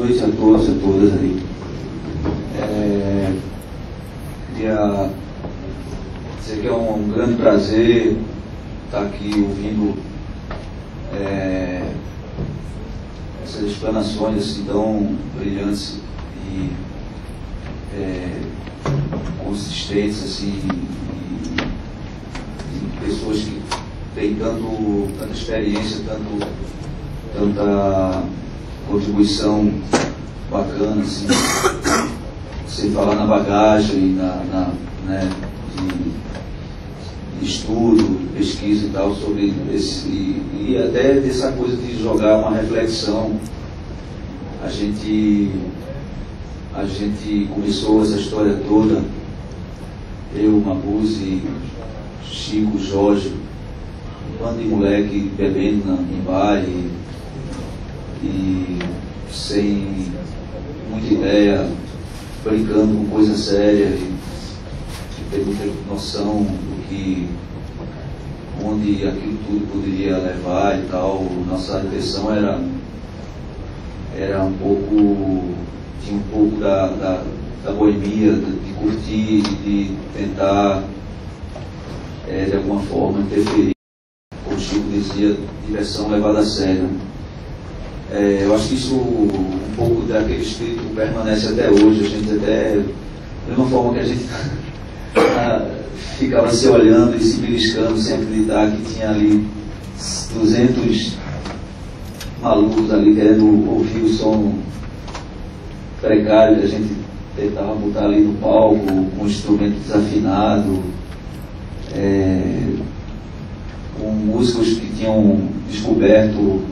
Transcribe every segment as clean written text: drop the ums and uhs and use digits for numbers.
noite a todos e a todas aí. Queria dizer que é um grande prazer estar aqui ouvindo essas explanações assim, tão brilhantes e consistentes, assim, e pessoas que têm tanta experiência, tanta contribuição bacana, assim, sem falar na bagagem, né, de estudo, pesquisa e tal, sobre esse, e até dessa coisa de jogar uma reflexão. A gente começou essa história toda, eu, Mabuse, Chico, Jorge, um bando de moleque bebendo em baile e sem muita ideia, brincando com coisa séria e ter muita noção do que, onde aquilo tudo poderia levar e tal. Nossa intenção era um pouco, tinha um pouco da boemia, de curtir, de tentar de alguma forma interferir, como o Chico dizia, diversão levada a sério. Eu acho que isso, um pouco daquele espírito permanece até hoje. A gente até, da mesma forma que a gente ficava se olhando e se beliscando sem acreditar que tinha ali 200 malucos ali querendo ouvir o som precário que a gente tentava botar ali no palco, com um instrumento desafinado, com músicos que tinham descoberto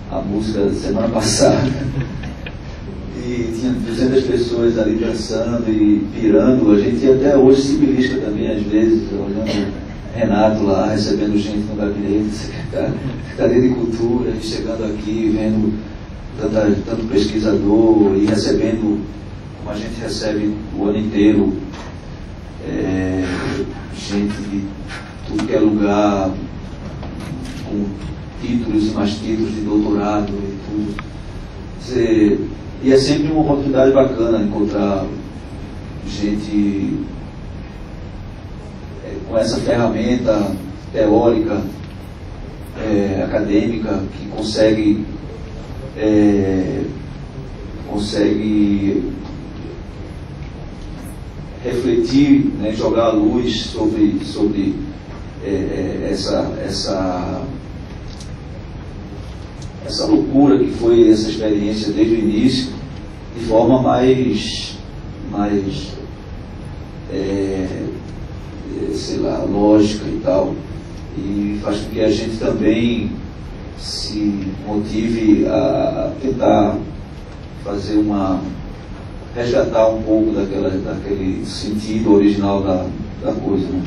a música da semana passada e tinha 200 pessoas ali dançando e pirando. A gente até hoje se belisca também, às vezes, olhando Renato lá, recebendo gente no gabinete, Secretaria de Cultura, e chegando aqui, vendo tanto pesquisador e recebendo, como a gente recebe o ano inteiro, gente de tudo que é lugar, com títulos e mais títulos de doutorado e tudo. E é sempre uma oportunidade bacana encontrar gente com essa ferramenta teórica, acadêmica, que consegue refletir, né, jogar a luz sobre essa loucura que foi essa experiência desde o início, de forma mais sei lá, lógica e tal, e faz com que a gente também se motive a tentar fazer resgatar um pouco daquele sentido original da coisa, né?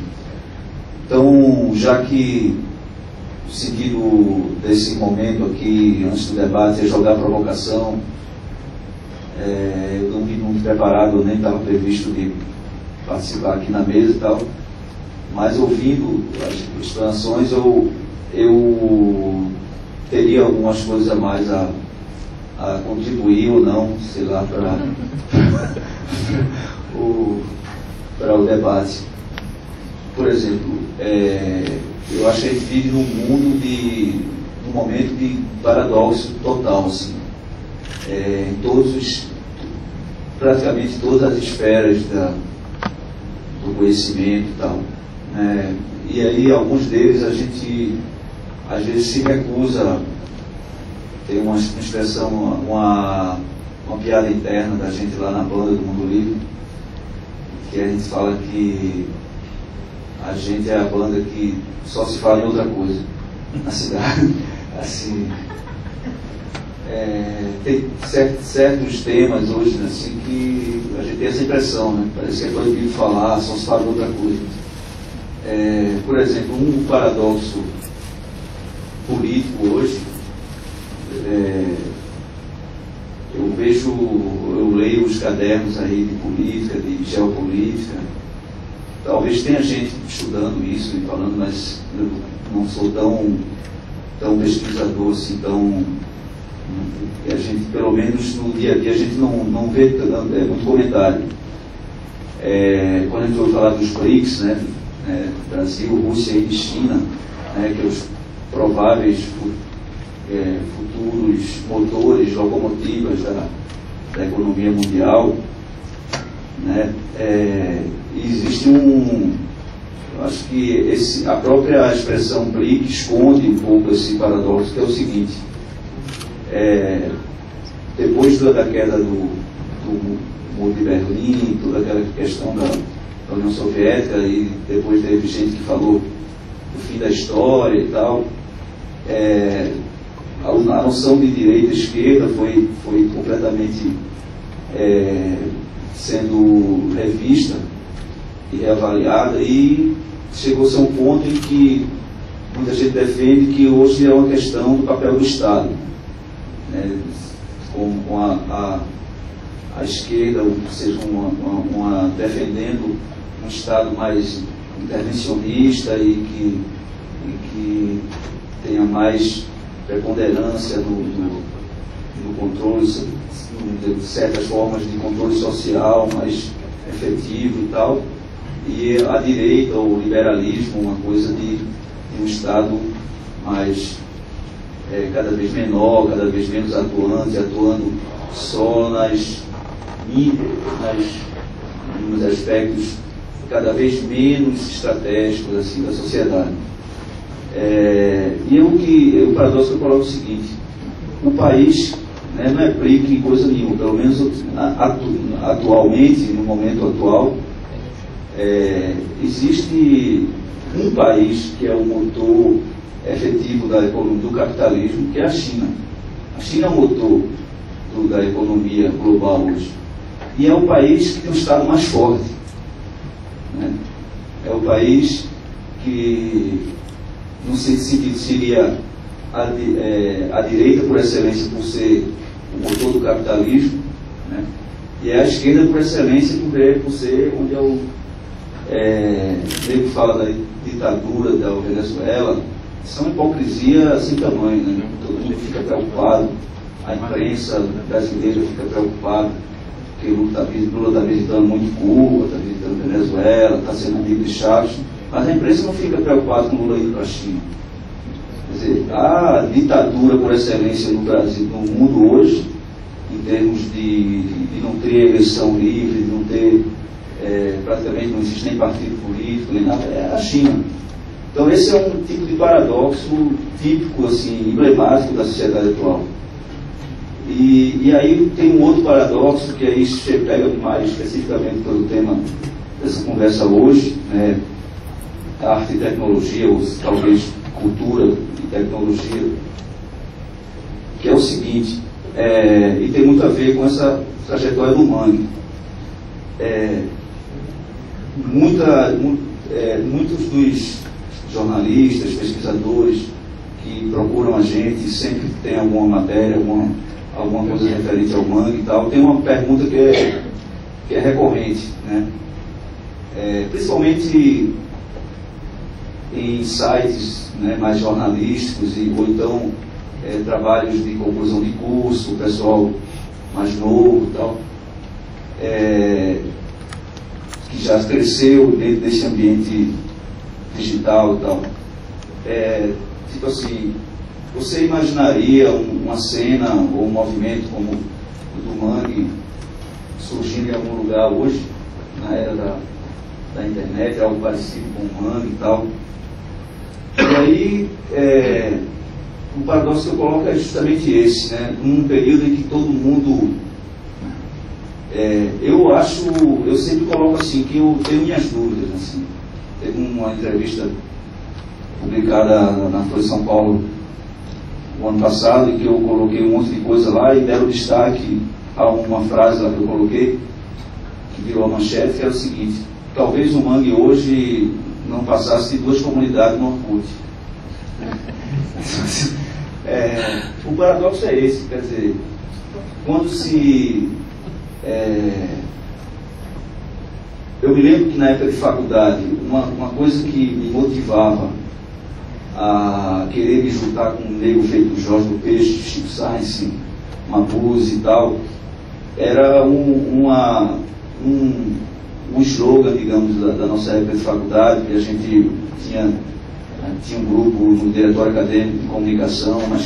Então, já que o sentido desse momento aqui, antes do debate, é jogar a provocação, eu não vim muito preparado, eu nem estava previsto de participar aqui na mesa e tal, mas ouvindo as explanações, eu teria algumas coisas a mais a contribuir ou não, sei lá, para o debate. Por exemplo, eu acho que a gente vive num momento de paradoxo total, assim, em praticamente todas as esferas do conhecimento e tal. E aí, alguns deles a gente às vezes se recusa. Tem uma expressão, uma piada interna da gente lá na banda do Mundo Livre, que a gente fala que a gente é a banda que só se fala em outra coisa na cidade. Assim, tem certos temas hoje, assim, que a gente tem essa impressão, né? Parece que é proibido falar, só se fala em outra coisa. Por exemplo, um paradoxo político hoje, eu leio os cadernos aí de política, de geopolítica. Talvez tenha gente estudando isso e falando, mas eu não sou tão pesquisador assim, tão A gente, pelo menos no dia a dia, a gente não vê muito comentário. Quando a gente ouve falar dos BRICS, né, Brasil, Rússia e China, né, que é os prováveis futuros motores, locomotivas da economia mundial, né, existe acho que a própria expressão BRIC esconde um pouco esse paradoxo, que é o seguinte: depois da queda do Muro de Berlim, toda aquela questão da União Soviética, e depois teve gente que falou do fim da história e tal, a noção de direita e esquerda foi completamente sendo revista e reavaliada, e chegou-se a um ponto em que muita gente defende que hoje é uma questão do papel do Estado, né, com a esquerda, ou seja, defendendo um Estado mais intervencionista e que tenha mais preponderância no controle, de certas formas de controle social mais efetivo e tal, e a direita, o liberalismo, uma coisa de um Estado mais cada vez menor, cada vez menos atuando só nos aspectos cada vez menos estratégicos assim, da sociedade. E o paradoxo que eu coloco é o seguinte: o país, né, não é BRIC em coisa nenhuma, pelo menos atualmente, no momento atual, existe um país que é o motor efetivo da economia, do capitalismo, que é a China. A China é o motor da economia global hoje. E é o país que tem um Estado mais forte, né? É o país que, no sentido, seria a direita por excelência por ser o motor do capitalismo, né? E é a esquerda por excelência por ser onde ele fala da ditadura da Venezuela. Isso é uma hipocrisia sem tamanho, né? Todo mundo fica preocupado, a imprensa brasileira fica preocupada, porque Lula está visitando muito Cuba, está visitando Venezuela, está sendo amigo de Chaves, mas a imprensa não fica preocupada com Lula indo para a China. Quer dizer, a ditadura por excelência no Brasil, no mundo hoje, em termos de não ter eleição livre, de não ter, praticamente não existe nem partido político, nem nada, é a China. Então esse é um tipo de paradoxo típico, assim, emblemático da sociedade atual. E aí tem um outro paradoxo, que aí pega mais especificamente pelo tema dessa conversa hoje, né, arte e tecnologia, ou talvez cultura e tecnologia, que é o seguinte, e tem muito a ver com essa trajetória do Mangue. Muitos dos jornalistas, pesquisadores que procuram a gente, sempre que tem alguma matéria, alguma coisa referente ao Mangue e tal, tem uma pergunta que é recorrente, né? Principalmente em sites, né, mais jornalísticos, ou então trabalhos de conclusão de curso, o pessoal mais novo e tal, que já cresceu dentro desse ambiente digital e tal. Tipo assim, você imaginaria uma cena ou um movimento como o do Mangue surgindo em algum lugar hoje, na era da internet, algo parecido com o Mangue e tal? E aí, o paradoxo que eu coloco é justamente esse, né? Num período em que todo mundo... eu sempre coloco assim, que eu tenho minhas dúvidas, assim. Teve uma entrevista publicada na Folha de São Paulo o ano passado, em que eu coloquei um monte de coisa lá e deram destaque a uma frase lá que eu coloquei, que virou a manchete, que era o seguinte: talvez o Mangue hoje não passasse de 2 comunidades no Orkut. O paradoxo é esse, quer dizer, quando se... eu me lembro que na época de faculdade, uma coisa que me motivava a querer me juntar com um nego feito Jorge do Peixe, Chico Sainz, Mabuse e tal, era um slogan, digamos, da nossa época de faculdade, que a gente tinha um grupo no diretório acadêmico de comunicação, mas